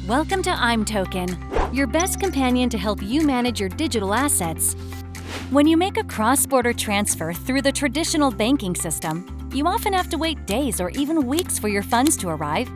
Welcome to imToken, your best companion to help you manage your digital assets. When you make a cross-border transfer through the traditional banking system, you often have to wait days or even weeks for your funds to arrive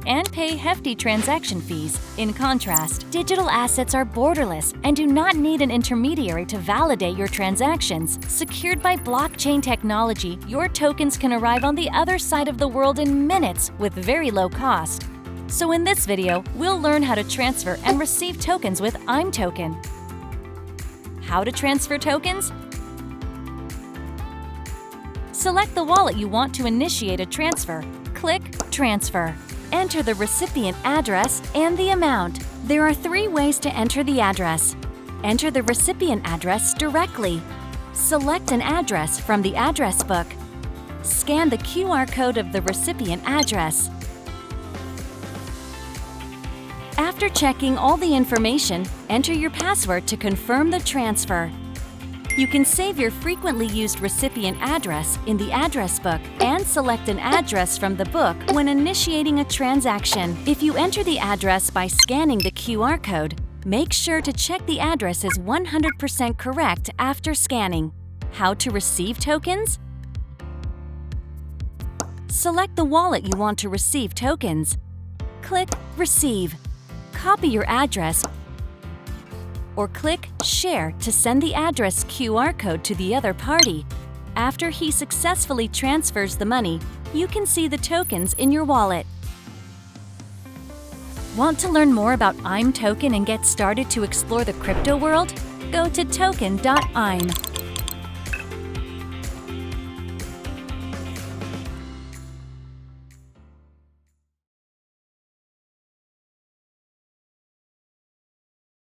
and pay hefty transaction fees. In contrast, digital assets are borderless and do not need an intermediary to validate your transactions. Secured by blockchain technology, your tokens can arrive on the other side of the world in minutes with very low cost. So in this video, we'll learn how to transfer and receive tokens with imToken. How to transfer tokens? Select the wallet you want to initiate a transfer. Click Transfer. Enter the recipient address and the amount. There are 3 ways to enter the address. Enter the recipient address directly. Select an address from the address book. Scan the QR code of the recipient address. After checking all the information, enter your password to confirm the transfer. You can save your frequently used recipient address in the address book and select an address from the book when initiating a transaction. If you enter the address by scanning the QR code, make sure to check the address is 100% correct after scanning. How to receive tokens? Select the wallet you want to receive tokens. Click Receive. Copy your address or click Share to send the address QR code to the other party. After he successfully transfers the money, you can see the tokens in your wallet. Want to learn more about imToken and get started to explore the crypto world? Go to token.ime.